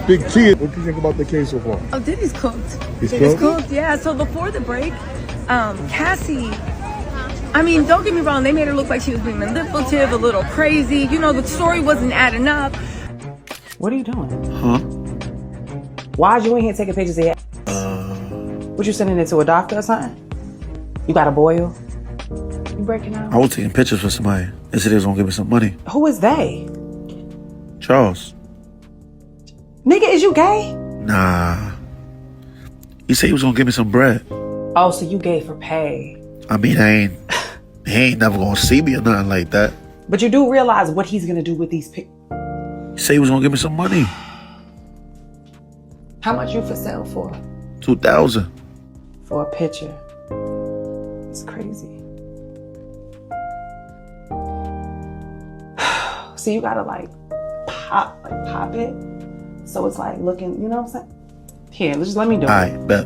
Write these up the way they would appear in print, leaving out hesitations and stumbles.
Big T, what do you think about the case so far? Oh, Diddy's cooked. He's cooked, yeah. So before the break, Cassi, I mean, don't get me wrong, they made her look like she was being manipulative, a little crazy. You know, the story wasn't adding up. What are you doing? Huh? Why you in here taking pictures of your What, you sending it to a doctor or something? You got a boil? You breaking out? I was taking pictures for somebody. They said they was gonna give me some money. Who is they? Charles. Nigga, is you gay? Nah. He said he was gonna give me some bread. Oh, so you gay for pay. I mean, he ain't never gonna see me or nothing like that. But you do realize what he's gonna do with these pictures. He said he was gonna give me some money. How much you for sale for? $2,000. For a picture. It's crazy. So you gotta pop it. So it's like looking, you know what I'm saying? Here, just let me do it. Alright, bet.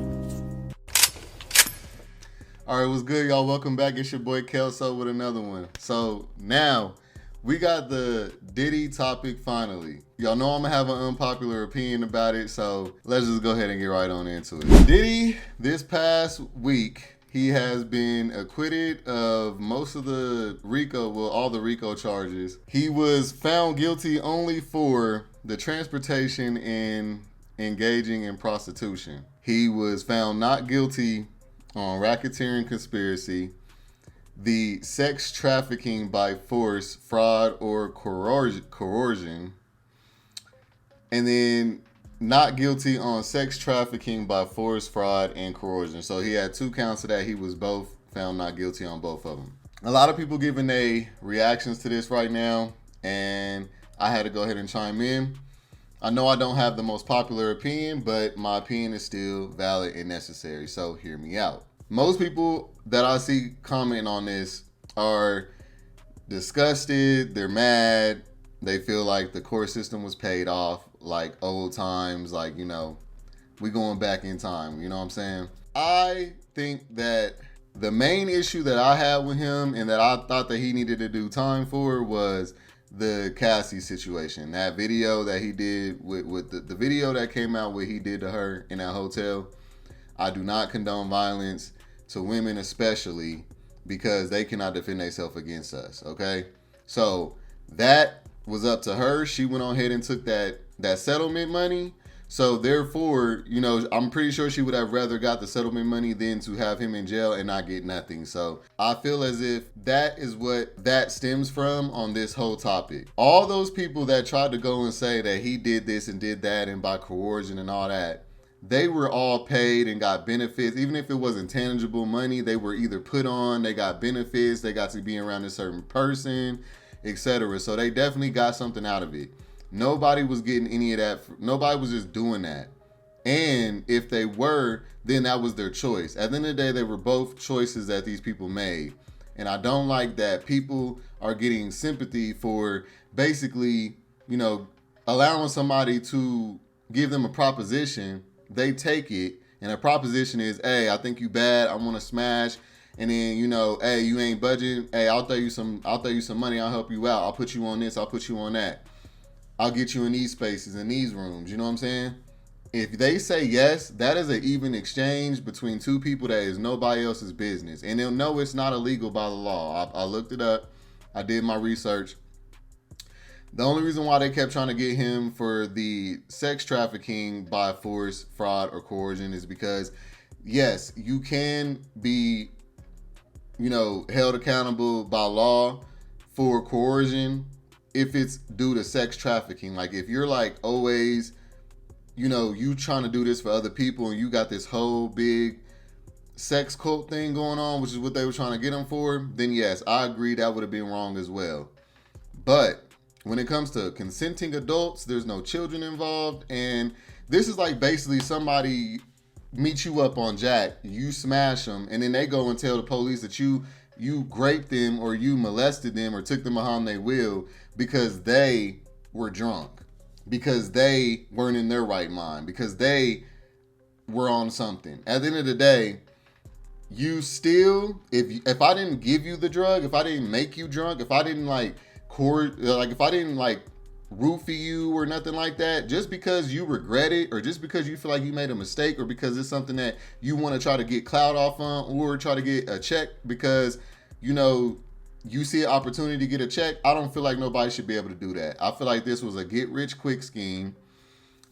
All right, what's good, y'all? Welcome back. It's your boy Kelso with another one. So now we got the Diddy topic finally. Y'all know I'm gonna have an unpopular opinion about it, so let's just go ahead and get right on into it. Diddy, this past week, he has been acquitted of most of the all the RICO charges. He was found guilty only for the transportation and engaging in prostitution. He was found not guilty on racketeering conspiracy, the sex trafficking by force, fraud, or coercion, and then not guilty on sex trafficking by force, fraud, and coercion. So he had 2 counts of that. He was both found not guilty on both of them. A lot of people giving their reactions to this right now, and I had to go ahead and chime in. I know I don't have the most popular opinion, but my opinion is still valid and necessary, so hear me out. Most people that I see commenting on this are disgusted, they're mad, they feel like the court system was paid off, like old times, like, you know, we going back in time, you know what I'm saying? I think that the main issue that I had with him and that I thought that he needed to do time for was the Cassi situation. That video that he did with the video that came out what he did to her in that hotel. I do not condone violence to women, especially because they cannot defend themselves against us, okay? So that was up to her. She went on ahead and took that settlement money. So therefore, you know, I'm pretty sure she would have rather got the settlement money than to have him in jail and not get nothing. So I feel as if that is what that stems from on this whole topic. All those people that tried to go and say that he did this and did that and by coercion and all that, they were all paid and got benefits. Even if it wasn't tangible money, they were either put on, they got benefits, they got to be around a certain person, etc. So they definitely got something out of it. Nobody was getting any of that. Nobody was just doing that. And if they were, then that was their choice. At the end of the day, they were both choices that these people made. And I don't like that people are getting sympathy for basically, you know, allowing somebody to give them a proposition. They take it, and a proposition is, hey, I think you bad, I want to smash. And then, you know, hey, you ain't budgeting. Hey, I'll throw you some money, I'll help you out. I'll put you on this, I'll put you on that. I'll get you in these spaces, in these rooms. You know what I'm saying? If they say yes, that is an even exchange between 2 people that is nobody else's business. And they'll know it's not illegal by the law. I looked it up. I did my research. The only reason why they kept trying to get him for the sex trafficking by force, fraud, or coercion is because, yes, you can be, you know, held accountable by law for coercion if it's due to sex trafficking. Like if you're like always, you know, you trying to do this for other people and you got this whole big sex cult thing going on, which is what they were trying to get him for, then yes, I agree that would have been wrong as well. But when it comes to consenting adults, there's no children involved. And this is like basically somebody meet you up on Jack, you smash them, and then they go and tell the police that you raped them or you molested them or took them behind their will because they were drunk, because they weren't in their right mind, because they were on something. At the end of the day, you still, if I didn't give you the drug, if I didn't make you drunk, if I didn't if I didn't roofie you or nothing like that. Just because you regret it, or just because you feel like you made a mistake, or because it's something that you want to try to get clout off on, or try to get a check because, you know, you see an opportunity to get a check, I don't feel like nobody should be able to do that. I feel like this was a get rich quick scheme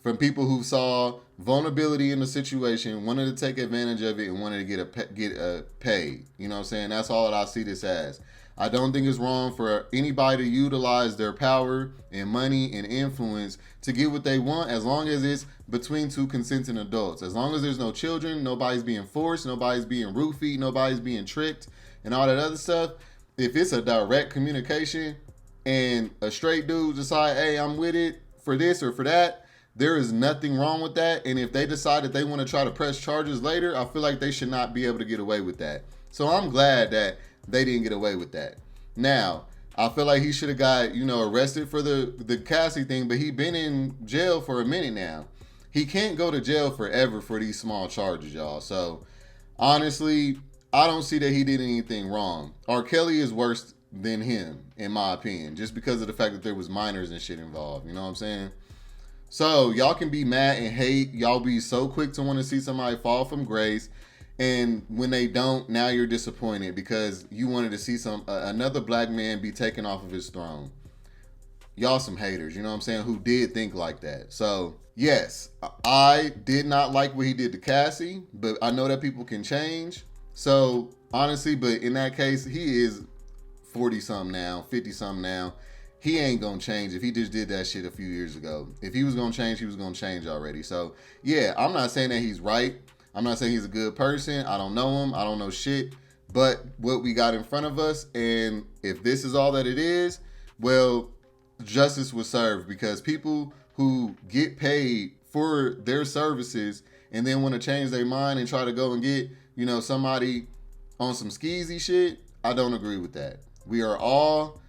from people who saw vulnerability in the situation, wanted to take advantage of it, and wanted to get paid. You know what I'm saying? That's all that I see this as. I don't think it's wrong for anybody to utilize their power and money and influence to get what they want, as long as it's between two consenting adults. As long as there's no children, nobody's being forced, nobody's being roofied, nobody's being tricked, and all that other stuff. If it's a direct communication and a straight dude decide, hey, I'm with it for this or for that, there is nothing wrong with that. And if they decide that they want to try to press charges later, I feel like they should not be able to get away with that. So I'm glad that they didn't get away with that. Now, I feel like he should have got, you know, arrested for the Cassi thing, but he been in jail for a minute now. He can't go to jail forever for these small charges, y'all. So honestly, I don't see that he did anything wrong. R. Kelly is worse than him, in my opinion, just because of the fact that there was minors and shit involved. You know what I'm saying? So y'all can be mad and hate. Y'all be so quick to want to see somebody fall from grace. And when they don't, now you're disappointed because you wanted to see another black man be taken off of his throne. Y'all some haters, you know what I'm saying, who did think like that. So yes, I did not like what he did to Cassi, but I know that people can change. So honestly, but in that case, he is 40-something now, 50-something now. He ain't gonna change if he just did that shit a few years ago. If he was gonna change, he was gonna change already. So yeah, I'm not saying that he's right. I'm not saying he's a good person. I don't know him. I don't know shit. But what we got in front of us, and if this is all that it is, well, justice was served, because people who get paid for their services and then want to change their mind and try to go and get, you know, somebody on some skeezy shit, I don't agree with that. We are all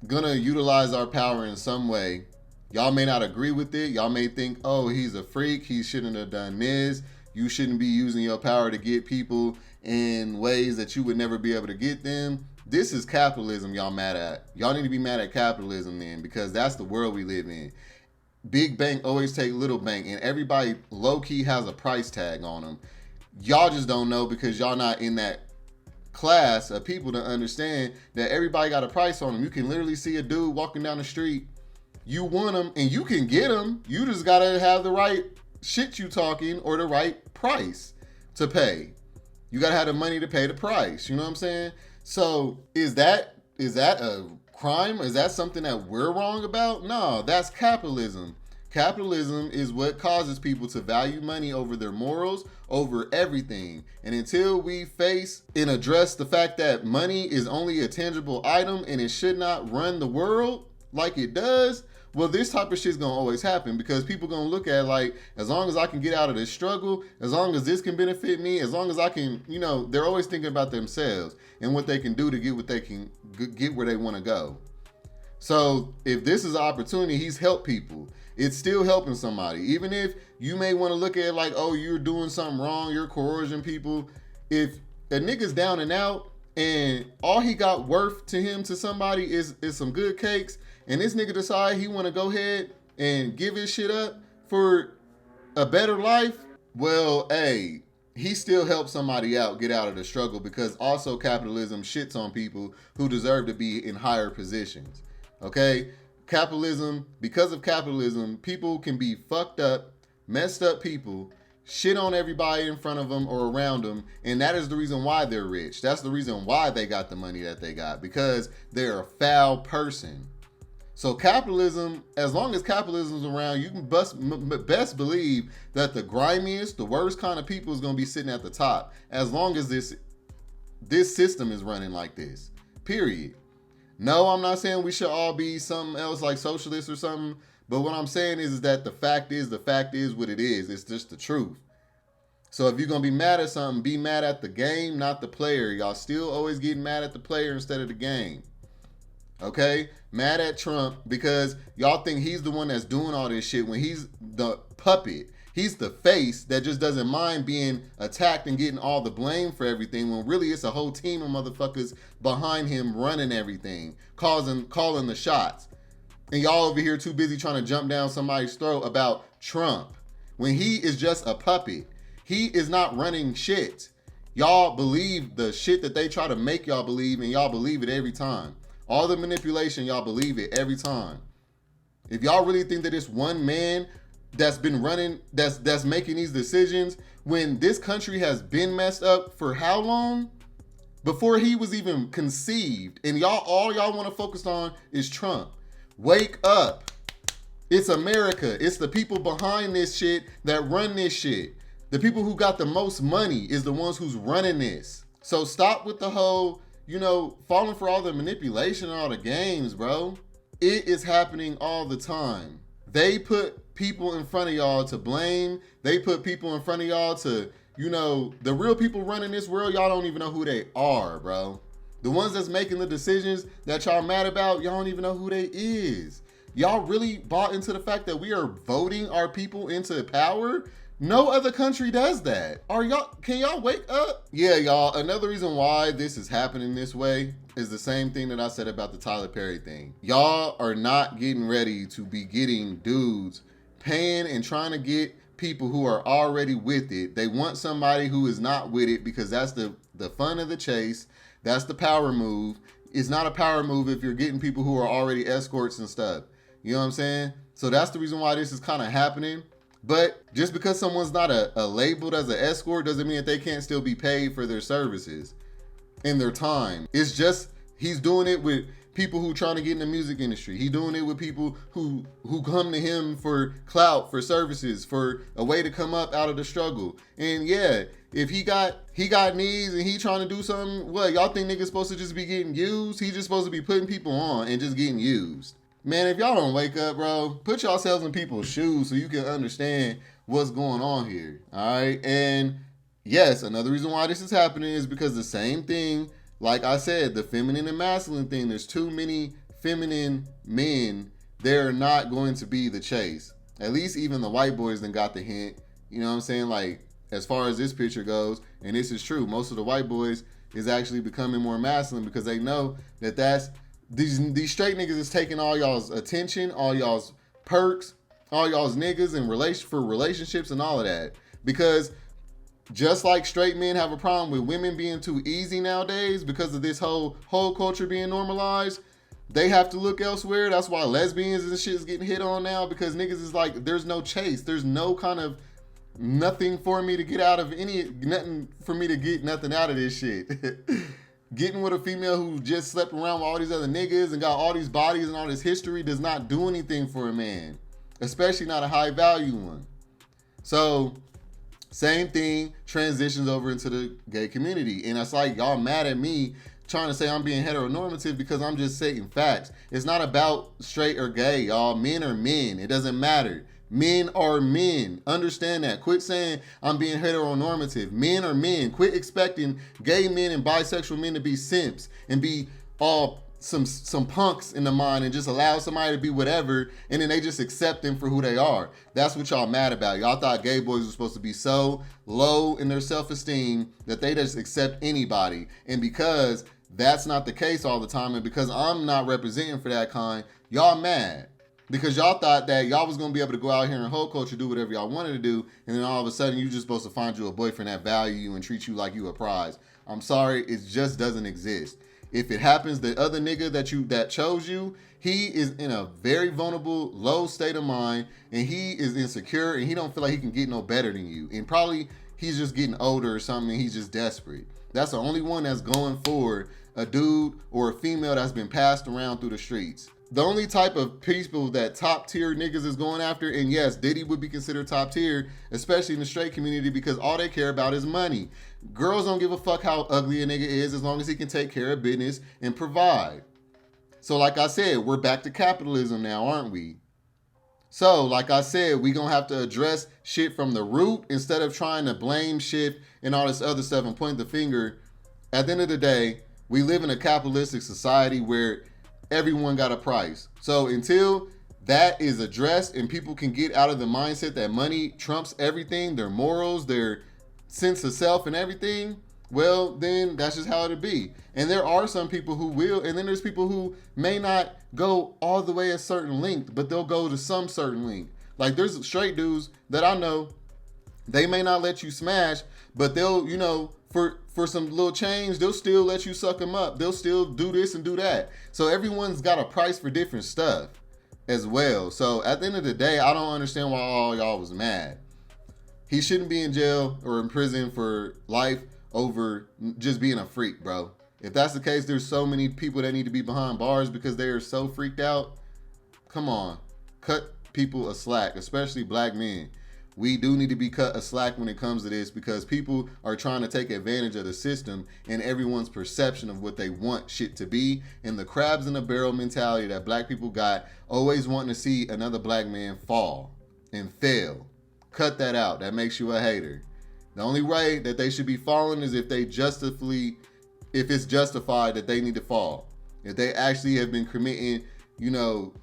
gonna utilize our power in some way. Y'all may not agree with it. Y'all may think, oh, he's a freak. He shouldn't have done this. You shouldn't be using your power to get people in ways that you would never be able to get them. This is capitalism y'all mad at. Y'all need to be mad at capitalism then, because that's the world we live in. Big bank always take little bank, and everybody low-key has a price tag on them. Y'all just don't know because y'all not in that class of people to understand that everybody got a price on them. You can literally see a dude walking down the street. You want him and you can get him. You just got to have the right shit you talking or the right price to pay. You got to have the money to pay the price. You know what I'm saying? So is that a crime? Is that something that we're wrong about? No, that's capitalism. Capitalism is what causes people to value money over their morals, over everything. And until we face and address the fact that money is only a tangible item and it should not run the world like it does, well, this type of shit's gonna always happen, because people gonna look at it like, as long as I can get out of this struggle, as long as this can benefit me, as long as I can, you know, they're always thinking about themselves and what they can do to get what they can get where they want to go. So if this is an opportunity, he's helped people. It's still helping somebody. Even if you may want to look at it like, oh, you're doing something wrong, you're coercing people. If a nigga's down and out and all he got worth to him, to somebody, is some good cakes, and this nigga decide he want to go ahead and give his shit up for a better life, well, hey, he still helped somebody out get out of the struggle, because also capitalism shits on people who deserve to be in higher positions. Okay? Capitalism, because of capitalism, people can be fucked up, messed up people, shit on everybody in front of them or around them, and that is the reason why they're rich. That's the reason why they got the money that they got, because they're a foul person. So capitalism, as long as capitalism's around, you can best believe that the grimiest, the worst kind of people is going to be sitting at the top, as long as this system is running like this, period. No, I'm not saying we should all be something else like socialists or something, but what I'm saying is that the fact is what it is. It's just the truth. So if you're going to be mad at something, be mad at the game, not the player. Y'all still always getting mad at the player instead of the game. Okay? Mad at Trump because y'all think he's the one that's doing all this shit when he's the puppet. He's the face that just doesn't mind being attacked and getting all the blame for everything, when really it's a whole team of motherfuckers behind him running everything, calling the shots. And y'all over here too busy trying to jump down somebody's throat about Trump when he is just a puppet. He is not running shit. Y'all believe the shit that they try to make y'all believe, and y'all believe it every time. All the manipulation, y'all believe it every time. If y'all really think that it's one man that's been running, that's making these decisions, when this country has been messed up for how long? Before he was even conceived. And all y'all want to focus on is Trump. Wake up. It's America. It's the people behind this shit that run this shit. The people who got the most money is the ones who's running this. So stop with the whole, falling for all the manipulation and all the games, bro. It is happening all the time. They put people in front of y'all to blame. They put people in front of y'all to, the real people running this world, y'all don't even know who they are, bro. The ones that's making the decisions that y'all mad about, y'all don't even know who they is. Y'all really bought into the fact that we are voting our people into power? No other country does that. Can y'all wake up? Yeah, y'all, another reason why this is happening this way is the same thing that I said about the Tyler Perry thing. Y'all are not getting ready to be getting dudes paying and trying to get people who are already with it. They want somebody who is not with it because that's the fun of the chase. That's the power move. It's not a power move if you're getting people who are already escorts and stuff. You know what I'm saying? So that's the reason why this is kind of happening. But just because someone's not a labeled as an escort doesn't mean that they can't still be paid for their services and their time. It's just he's doing it with people who trying to get in the music industry. He's doing it with people who come to him for clout, for services, for a way to come up out of the struggle. And yeah, if he got needs and he trying to do something, what, y'all think niggas supposed to just be getting used? He just supposed to be putting people on and just getting used. Man, if y'all don't wake up, bro, put yourselves in people's shoes so you can understand what's going on here. All right. And yes, another reason why this is happening is because the same thing, like I said, the feminine and masculine thing, there's too many feminine men. They're not going to be the chase. At least even the white boys then got the hint. You know what I'm saying? Like, as far as this picture goes, and this is true, most of the white boys is actually becoming more masculine because they know that these straight niggas is taking all y'all's attention, all y'all's perks, all y'all's niggas and for relationships and all of that. Because just like straight men have a problem with women being too easy nowadays because of this whole culture being normalized, they have to look elsewhere. That's why lesbians and shit is getting hit on now, because niggas is like, there's no chase. There's no kind of nothing for me to get out of nothing for me to get nothing out of this shit. Getting with a female who just slept around with all these other niggas and got all these bodies and all this history does not do anything for a man, especially not a high value one. So same thing transitions over into the gay community. And it's like y'all mad at me trying to say I'm being heteronormative because I'm just stating facts. It's not about straight or gay, y'all. Men are men. It doesn't matter. Men are men. Understand that. Quit saying I'm being heteronormative. Men are men. Quit expecting gay men and bisexual men to be simps and be all some punks in the mind and just allow somebody to be whatever and then they just accept them for who they are. That's what y'all mad about. Y'all thought gay boys were supposed to be so low in their self-esteem that they just accept anybody. And because that's not the case all the time, and because I'm not representing for that kind, y'all mad. Because y'all thought that y'all was going to be able to go out here and whole culture, do whatever y'all wanted to do, and then all of a sudden you just supposed to find you a boyfriend that value you and treat you like you a prize. I'm sorry, it just doesn't exist. If it happens, the other nigga that chose you, he is in a very vulnerable, low state of mind, and he is insecure, and he don't feel like he can get no better than you. And probably he's just getting older or something, and he's just desperate. That's the only one that's going for a dude or a female that's been passed around through the streets. The only type of people that top tier niggas is going after, and yes, Diddy would be considered top tier, especially in the straight community, because all they care about is money. Girls don't give a fuck how ugly a nigga is as long as he can take care of business and provide. So like I said, we're back to capitalism now, aren't we? So like I said, we gonna have to address shit from the root instead of trying to blame shit and all this other stuff and point the finger. At the end of the day, we live in a capitalistic society where everyone got a price. So until that is addressed and people can get out of the mindset that money trumps everything, their morals, their sense of self and everything, well, then that's just how it'll be. And there are some people who will, and then there's people who may not go all the way a certain length, but they'll go to some certain length. Like there's straight dudes that I know, they may not let you smash, but they'll, you know, for some little change, they'll still let you suck them up. They'll still do this and do that. So everyone's got a price for different stuff as well. So at the end of the day, I don't understand why all y'all was mad. He shouldn't be in jail or in prison for life over just being a freak, bro. If that's the case, there's so many people that need to be behind bars because they are so freaked out. Come on, cut people a slack, especially black men. We do need to be cut a slack when it comes to this because people are trying to take advantage of the system and everyone's perception of what they want shit to be, and the crabs in the barrel mentality that black people got, always wanting to see another black man fall and fail. Cut that out. That makes you a hater. The only way that they should be falling is if it's justified that they need to fall. If they actually have been committing, you know,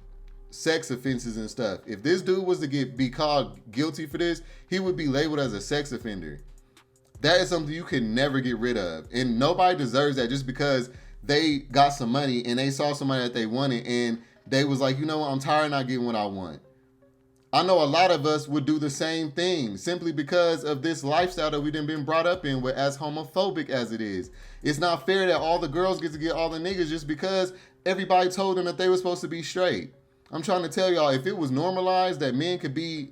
sex offenses and stuff. If this dude was to be called guilty for this, he would be labeled as a sex offender. That is something you can never get rid of. And nobody deserves that just because they got some money and they saw somebody that they wanted and they was like, you know what, I'm tired of not getting what I want. I know a lot of us would do the same thing simply because of this lifestyle that we've been brought up in with, as homophobic as it is. It's not fair that all the girls get to get all the niggas just because everybody told them that they were supposed to be straight. I'm trying to tell y'all, if it was normalized that men could be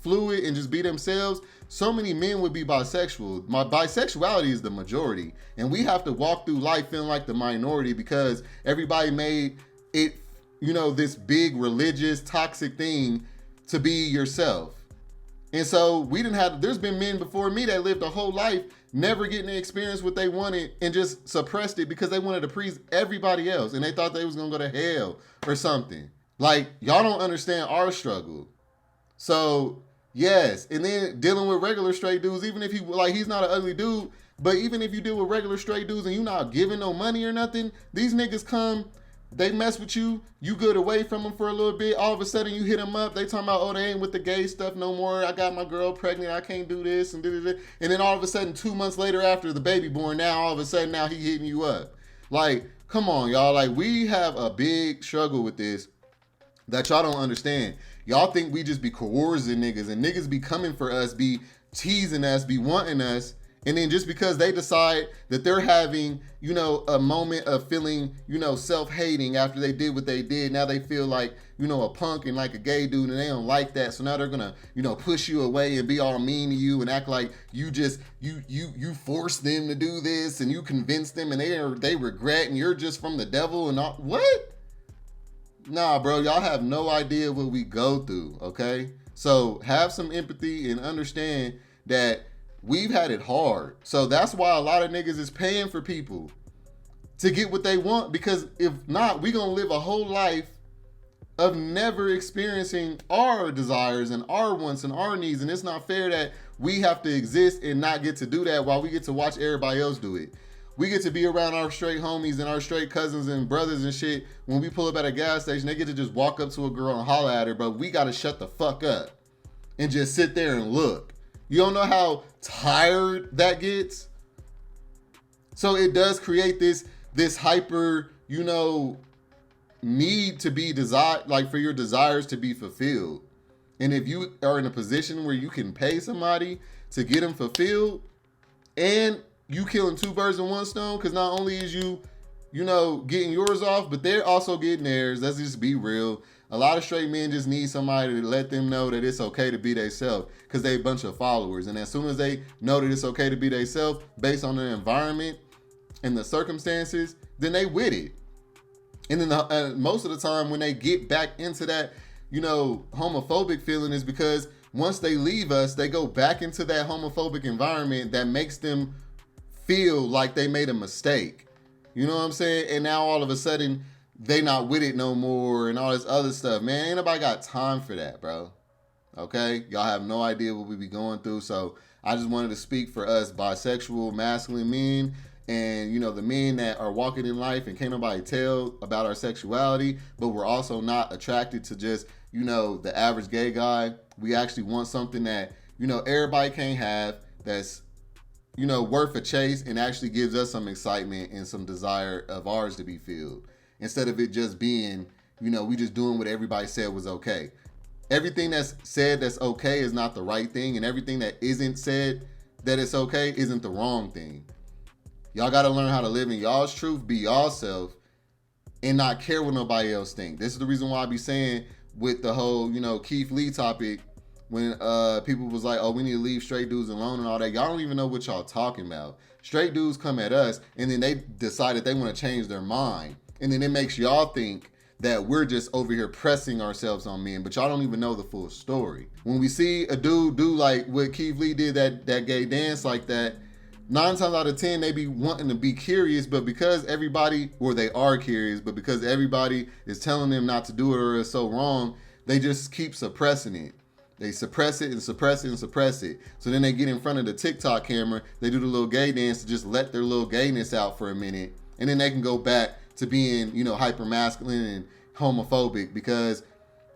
fluid and just be themselves, so many men would be bisexual. My bisexuality is the majority. And we have to walk through life feeling like the minority because everybody made it, you know, this big religious toxic thing to be yourself. And so there's been men before me that lived a whole life never getting to experience what they wanted and just suppressed it because they wanted to please everybody else and they thought they was gonna go to hell or something. Like, y'all don't understand our struggle. So, yes. And then dealing with regular straight dudes, even if he's not an ugly dude, but even if you deal with regular straight dudes and you not giving no money or nothing, these niggas come, they mess with you, you good away from them for a little bit, all of a sudden you hit them up, they talking about, oh, they ain't with the gay stuff no more, I got my girl pregnant, I can't do this, and da-da-da. And then all of a sudden, 2 months later after the baby born, now all of a sudden now he hitting you up. Like, come on, y'all. Like, we have a big struggle with this that y'all don't understand. Y'all think we just be coercing niggas and niggas be coming for us, be teasing us, be wanting us. And then just because they decide that they're having, you know, a moment of feeling, you know, self-hating after they did what they did, now they feel like, you know, a punk and like a gay dude and they don't like that. So now they're gonna, you know, push you away and be all mean to you and act like you just, you force them to do this and you convince them and they regret and you're just from the devil and all. What? Nah, bro, y'all have no idea what we go through, okay? So have some empathy and understand that we've had it hard. So that's why a lot of niggas is paying for people to get what they want, because if not, we gonna live a whole life of never experiencing our desires and our wants and our needs. And it's not fair that we have to exist and not get to do that while we get to watch everybody else do it. We get to be around our straight homies and our straight cousins and brothers and shit. When we pull up at a gas station, they get to just walk up to a girl and holler at her, but we gotta shut the fuck up and just sit there and look. You don't know how tired that gets? So it does create this hyper, you know, need to be desired, like for your desires to be fulfilled. And if you are in a position where you can pay somebody to get them fulfilled, and you killing two birds in one stone, because not only is you know, getting yours off, but they're also getting theirs. Let's just be real. A lot of straight men just need somebody to let them know that it's okay to be themselves, because they a bunch of followers. And as soon as they know that it's okay to be themselves based on the environment and the circumstances, then they with it. And then most of the time when they get back into that, you know, homophobic feeling is because once they leave us, they go back into that homophobic environment that makes them feel like they made a mistake. You know what I'm saying? And now all of a sudden they not with it no more and all this other stuff. Man, ain't nobody got time for that, bro. Okay? Y'all have no idea what we be going through. So I just wanted to speak for us bisexual, masculine men, and, you know, the men that are walking in life and can't nobody tell about our sexuality, but we're also not attracted to just, you know, the average gay guy. We actually want something that, you know, everybody can't have, that's worth a chase and actually gives us some excitement and some desire of ours to be filled. Instead of it just being, we just doing what everybody said was okay. Everything that's said that's okay is not the right thing, and everything that isn't said that it's okay isn't the wrong thing. Y'all got to learn how to live in y'all's truth, be yourself, and not care what nobody else think. This is the reason why I be saying with the whole, Keith Lee topic, when people was like, oh, we need to leave straight dudes alone and all that. Y'all don't even know what y'all talking about. Straight dudes come at us, and then they decide that they want to change their mind. And then it makes y'all think that we're just over here pressing ourselves on men, but y'all don't even know the full story. When we see a dude do like what Keith Lee did, that gay dance like that, 9 times out of 10, they be wanting to be curious, but because everybody, or they are curious, but because everybody is telling them not to do it or it's so wrong, they just keep suppressing it. They suppress it and suppress it and suppress it. So then they get in front of the TikTok camera, they do the little gay dance to just let their little gayness out for a minute, and then they can go back to being, hyper masculine and homophobic, because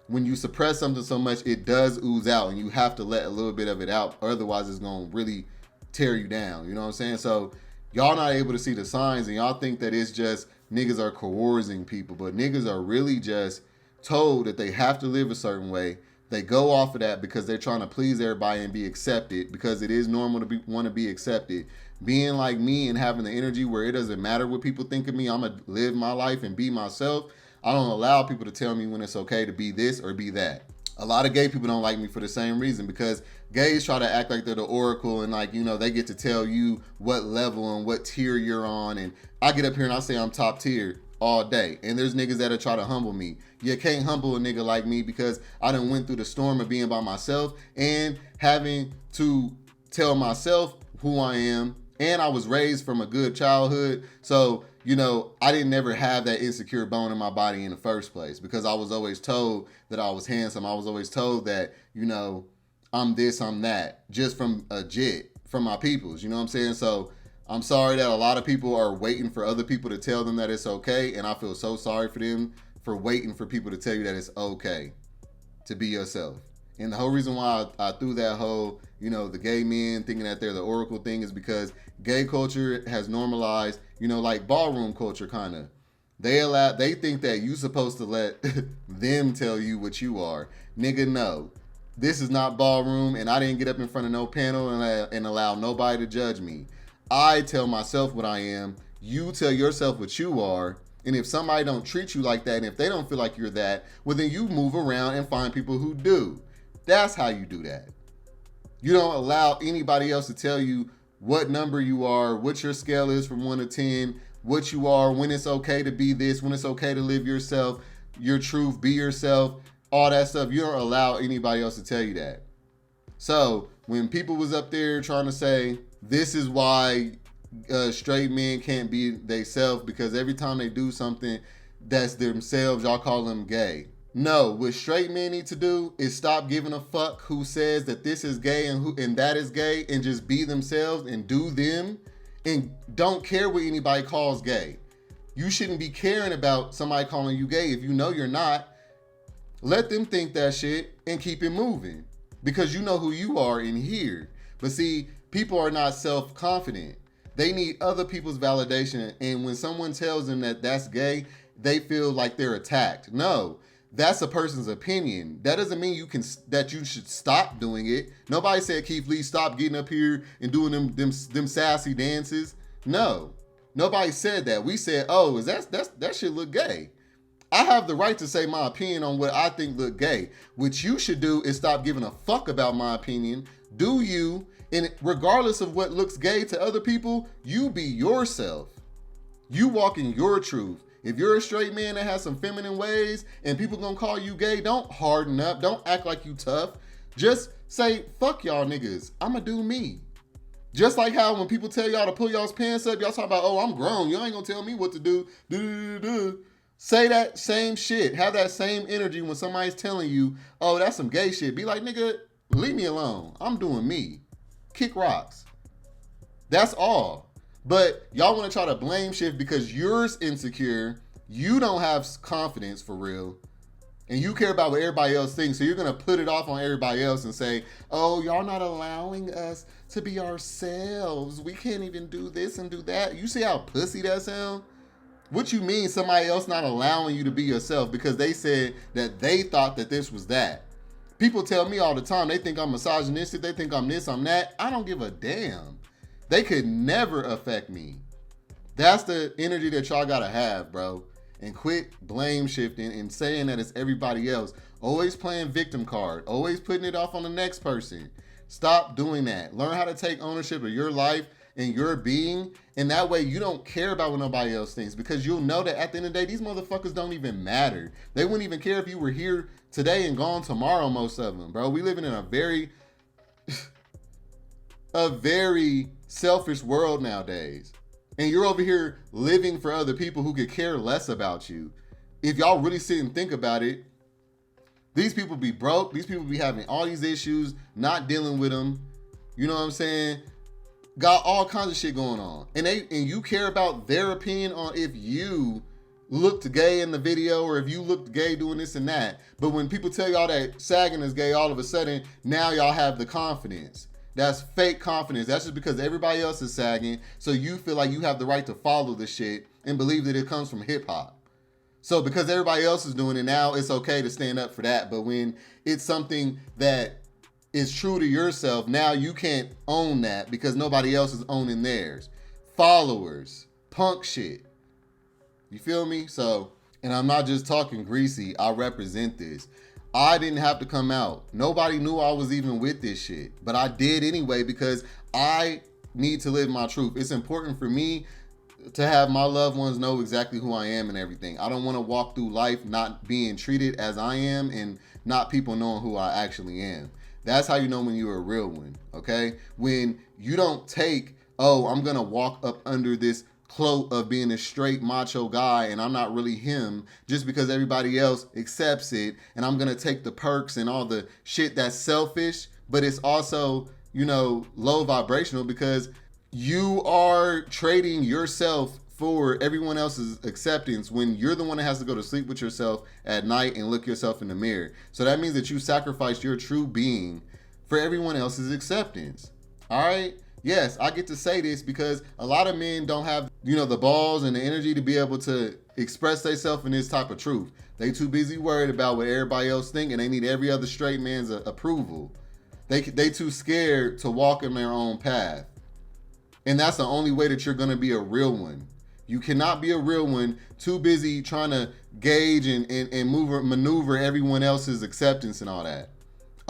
when you suppress something so much, it does ooze out, and you have to let a little bit of it out, otherwise it's going to really tear you down. You know what I'm saying? So y'all not able to see the signs, and y'all think that it's just niggas are coercing people, but niggas are really just told that they have to live a certain way. They go off of that because they're trying to please everybody and be accepted, because it is normal to want to be accepted. Being like me and having the energy where it doesn't matter what people think of me, I'm going to live my life and be myself. I don't allow people to tell me when it's okay to be this or be that. A lot of gay people don't like me for the same reason, because gays try to act like they're the oracle and they get to tell you what level and what tier you're on. And I get up here and I say I'm top tier all day. And there's niggas that'll try to humble me. You can't humble a nigga like me, because I done went through the storm of being by myself and having to tell myself who I am. And I was raised from a good childhood. So, I didn't never have that insecure bone in my body in the first place, because I was always told that I was handsome. I was always told that, I'm this, I'm that, just from from my peoples, you know what I'm saying? So I'm sorry that a lot of people are waiting for other people to tell them that it's okay. And I feel so sorry for them for waiting for people to tell you that it's okay to be yourself. And the whole reason why I threw that whole, the gay men thinking that they're the oracle thing is because gay culture has normalized, like ballroom culture kind of. They think that you supposed to let them tell you what you are. Nigga, no. This is not ballroom, and I didn't get up in front of no panel and allow nobody to judge me. I tell myself what I am. You tell yourself what you are. And if somebody don't treat you like that, and if they don't feel like you're that, well, then you move around and find people who do. That's how you do that. You don't allow anybody else to tell you what number you are, what your scale is from 1 to 10, what you are, when it's okay to be this, when it's okay to live yourself, your truth, be yourself, all that stuff. You don't allow anybody else to tell you that. So when people was up there trying to say, this is why straight men can't be themselves, because every time they do something that's themselves, y'all call them gay. No, what straight men need to do is stop giving a fuck who says that this is gay and that is gay, and just be themselves and do them, and don't care what anybody calls gay. You shouldn't be caring about somebody calling you gay if you know you're not. Let them think that shit and keep it moving, because you know who you are in here. But see, people are not self-confident. They need other people's validation, and when someone tells them that that's gay, they feel like they're attacked. No. That's a person's opinion. That doesn't mean that you should stop doing it. Nobody said Keith Lee stop getting up here and doing them sassy dances. No, nobody said that. We said, oh, that shit look gay. I have the right to say my opinion on what I think look gay. What you should do is stop giving a fuck about my opinion. Do you? And regardless of what looks gay to other people, you be yourself. You walk in your truth. If you're a straight man that has some feminine ways and people gonna call you gay, don't harden up. Don't act like you tough. Just say, fuck y'all niggas. I'ma do me. Just like how when people tell y'all to pull y'all's pants up, y'all talk about, oh, I'm grown. Y'all ain't gonna tell me what to do. Say that same shit. Have that same energy when somebody's telling you, oh, that's some gay shit. Be like, nigga, leave me alone. I'm doing me. Kick rocks. That's all. But y'all want to try to blame shift because you're insecure. You don't have confidence for real. And you care about what everybody else thinks, so you're gonna put it off on everybody else and say, oh, y'all not allowing us to be ourselves. We can't even do this and do that. You see how pussy that sound? What you mean somebody else not allowing you to be yourself because they said that they thought that this was that? People tell me all the time, they think I'm misogynistic, they think I'm this, I'm that. I don't give a damn. They could never affect me. That's the energy that y'all gotta have, bro. And quit blame shifting and saying that it's everybody else. Always playing victim card. Always putting it off on the next person. Stop doing that. Learn how to take ownership of your life and your being. And that way you don't care about what nobody else thinks, because you'll know that at the end of the day, these motherfuckers don't even matter. They wouldn't even care if you were here today and gone tomorrow, most of them, bro. We living in a very selfish world nowadays. And you're over here living for other people who could care less about you. If y'all really sit and think about it, these people be broke. These people be having all these issues, not dealing with them. You know what I'm saying? Got all kinds of shit going on. And you care about their opinion on if you looked gay in the video or if you looked gay doing this and that. But when people tell y'all that sagging is gay, all of a sudden, now y'all have the confidence. That's fake confidence. That's just because everybody else is sagging, so you feel like you have the right to follow the shit and believe that it comes from hip hop. So because everybody else is doing it now, it's okay to stand up for that. But when it's something that is true to yourself, now you can't own that because nobody else is owning theirs. Followers, punk shit. You feel me? So, and I'm not just talking greasy, I represent this. I didn't have to come out. Nobody knew I was even with this shit. But I did anyway because I need to live my truth. It's important for me to have my loved ones know exactly who I am and everything. I don't want to walk through life not being treated as I am and not people knowing who I actually am. That's how you know when you're a real one, okay? When you don't take, oh, I'm going to walk up under this cloak of being a straight macho guy and I'm not really him just because everybody else accepts it, and I'm gonna take the perks and all the shit that's selfish, but it's also, you know, low vibrational because you are trading yourself for everyone else's acceptance when you're the one that has to go to sleep with yourself at night and look yourself in the mirror. So that means that you sacrificed your true being for everyone else's acceptance. All right? Yes, I get to say this because a lot of men don't have, you know, the balls and the energy to be able to express themselves in this type of truth. They too busy worried about what everybody else think, and they need every other straight man's approval. They too scared to walk in their own path. And that's the only way that you're going to be a real one. You cannot be a real one too busy trying to gauge and maneuver everyone else's acceptance and all that.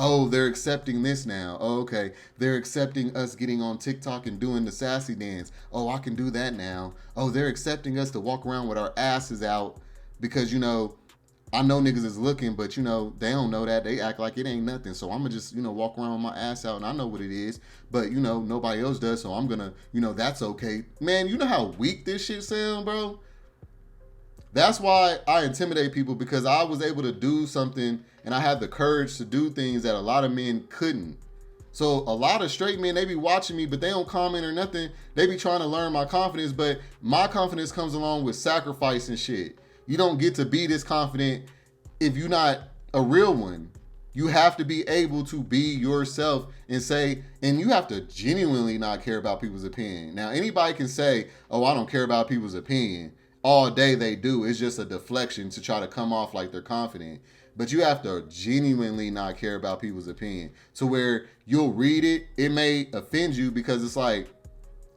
Oh, they're accepting this now. Oh, okay. They're accepting us getting on TikTok and doing the sassy dance. Oh, I can do that now. Oh, they're accepting us to walk around with our asses out because, you know, I know niggas is looking, but, you know, they don't know that. They act like it ain't nothing. So I'm going to just, you know, walk around with my ass out and I know what it is. But, you know, nobody else does. So I'm going to, you know, that's okay. Man, you know how weak this shit sound, bro? That's why I intimidate people, because I was able to do something and I had the courage to do things that a lot of men couldn't. So a lot of straight men, they be watching me, but they don't comment or nothing. They be trying to learn my confidence, but my confidence comes along with sacrifice and shit. You don't get to be this confident if you're not a real one. You have to be able to be yourself and say, and you have to genuinely not care about people's opinion. Now, anybody can say, oh, I don't care about people's opinion. All day they do. It's just a deflection to try to come off like they're confident. But you have to genuinely not care about people's opinion to where you'll read it. It may offend you because it's like,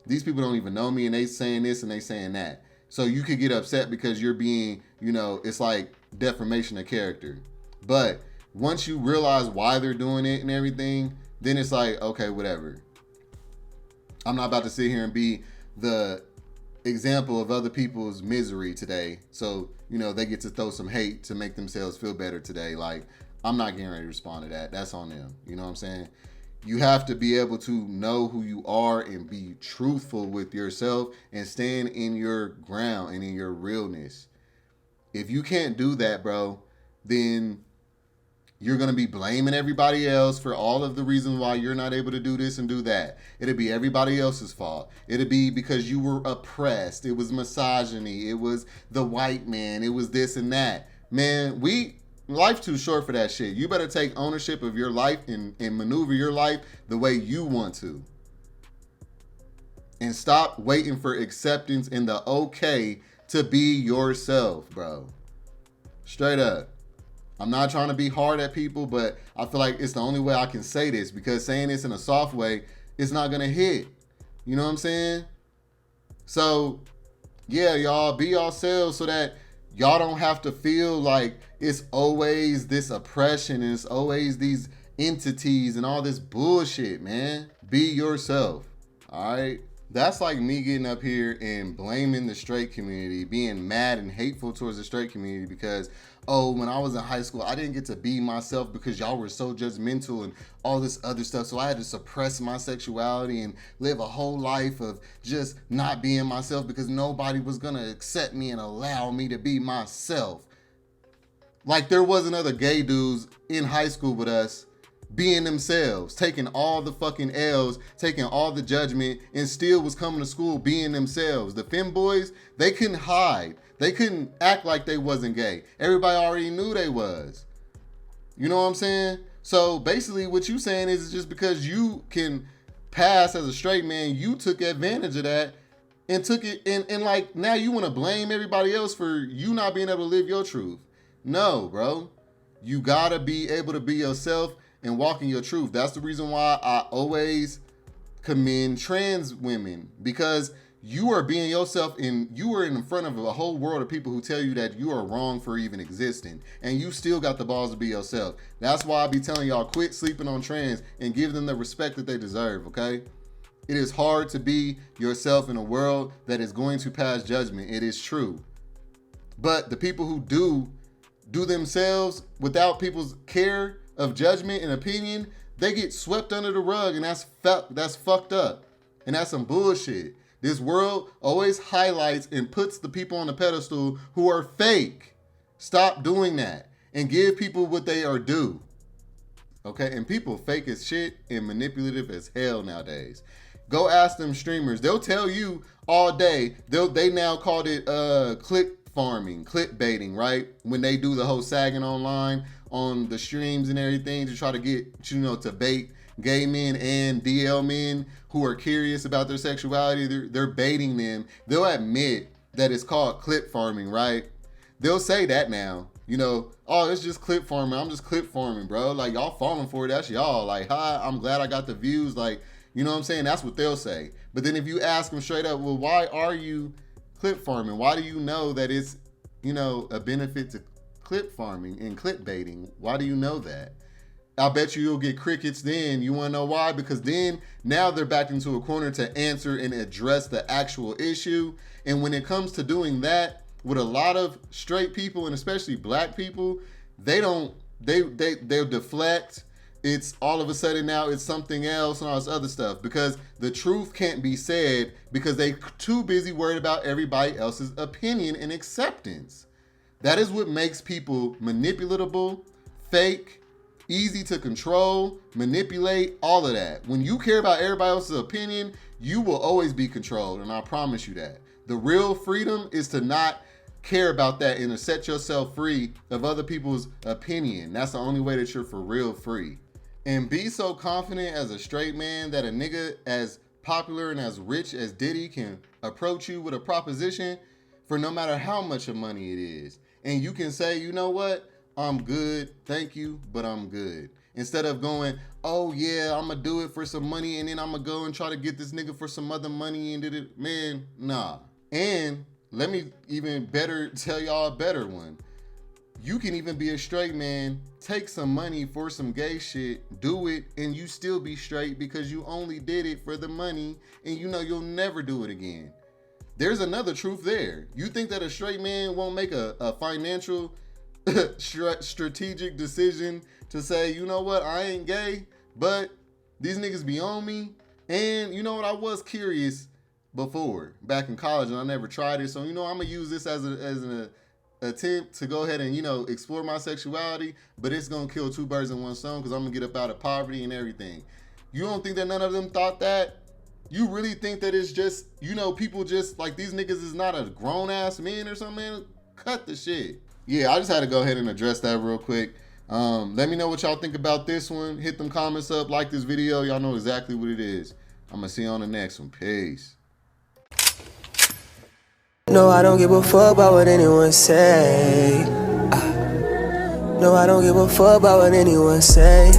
these people don't even know me and they saying this and they saying that. So you could get upset because you're being, you know, it's like defamation of character. But once you realize why they're doing it and everything, then it's like, okay, whatever. I'm not about to sit here and be the example of other people's misery today. So, you know, they get to throw some hate to make themselves feel better today. Like, I'm not getting ready to respond to that. That's on them. You know what I'm saying? You have to be able to know who you are and be truthful with yourself and stand in your ground and in your realness. If you can't do that, bro, then you're going to be blaming everybody else for all of the reasons why you're not able to do this and do that. It'll be everybody else's fault. It'll be because you were oppressed. It was misogyny. It was the white man. It was this and that. Man, Life's too short for that shit. You better take ownership of your life and maneuver your life the way you want to. And stop waiting for acceptance and the okay to be yourself, bro. Straight up. I'm not trying to be hard at people, but I feel like it's the only way I can say this, because saying this in a soft way, it's not gonna hit. You know what I'm saying? So, yeah, y'all, be yourselves so that y'all don't have to feel like it's always this oppression and it's always these entities and all this bullshit, man. Be yourself, all right? That's like me getting up here and blaming the straight community, being mad and hateful towards the straight community because, oh, when I was in high school, I didn't get to be myself because y'all were so judgmental and all this other stuff. So I had to suppress my sexuality and live a whole life of just not being myself because nobody was going to accept me and allow me to be myself. Like there wasn't other gay dudes in high school with us being themselves, taking all the fucking L's, taking all the judgment, and still was coming to school being themselves. The femboys, they couldn't hide. They couldn't act like they wasn't gay. Everybody already knew they was. You know what I'm saying? So basically what you saying is just because you can pass as a straight man, you took advantage of that and took it and like now you want to blame everybody else for you not being able to live your truth. No, bro. You gotta be able to be yourself and walking your truth. That's the reason why I always commend trans women, because you are being yourself and you are in front of a whole world of people who tell you that you are wrong for even existing, and you still got the balls to be yourself. That's why I be telling y'all, quit sleeping on trans and give them the respect that they deserve, okay? It is hard to be yourself in a world that is going to pass judgment. It is true. But the people who do themselves without people's care of judgment and opinion, they get swept under the rug, and that's fucked up. And that's some bullshit. This world always highlights and puts the people on the pedestal who are fake. Stop doing that and give people what they are due. Okay? And people fake as shit and manipulative as hell nowadays. Go ask them streamers. They'll tell you all day. They now called it click farming, clickbaiting, right? When they do the whole sagging online on the streams and everything to try to get, you know, to bait gay men and DL men who are curious about their sexuality. They're baiting them. They'll admit that it's called clip farming, right? They'll say that now, you know, oh, it's just clip farming. I'm just clip farming, bro. Like, y'all falling for it. That's y'all. Like, hi, I'm glad I got the views. Like, you know what I'm saying? That's what they'll say. But then if you ask them straight up, well, why are you clip farming? Why do you know that it's, you know, a benefit to clip farming and clip baiting? Why do you know that? I bet you'll get crickets then. You want to know why? Because then now they're backed into a corner to answer and address the actual issue. And when it comes to doing that with a lot of straight people and especially black people, they'll deflect. It's all of a sudden now it's something else and all this other stuff because the truth can't be said because they too busy worried about everybody else's opinion and acceptance. That is what makes people manipulatable, fake, easy to control, manipulate, all of that. When you care about everybody else's opinion, you will always be controlled, and I promise you that. The real freedom is to not care about that and to set yourself free of other people's opinion. That's the only way that you're for real free. And be so confident as a straight man that a nigga as popular and as rich as Diddy can approach you with a proposition for no matter how much of money it is. And you can say, you know what? I'm good, thank you, but I'm good. Instead of going, oh yeah, I'm gonna do it for some money and then I'm gonna go and try to get this nigga for some other money and did it. Man, nah. And let me even better tell y'all a better one. You can even be a straight man, take some money for some gay shit, do it, and you still be straight because you only did it for the money and you know you'll never do it again. There's another truth there. You think that a straight man won't make a financial strategic decision to say, you know what, I ain't gay, but these niggas be on me. And you know what, I was curious before, back in college, and I never tried it. So, you know, I'm gonna use this as an attempt to go ahead and, you know, explore my sexuality, but it's gonna kill two birds in one stone because I'm gonna get up out of poverty and everything. You don't think that none of them thought that? You really think that it's just, you know, people just like these niggas is not a grown ass man or something, man? Cut the shit. yeah, I just had to go ahead and address that real quick. Let me know what y'all think about this one. Hit them comments up, like this video. Y'all know exactly what it is. I'm gonna see you on the next one. Peace. No, I don't give a fuck about what anyone say. No, I don't give a fuck about what anyone say.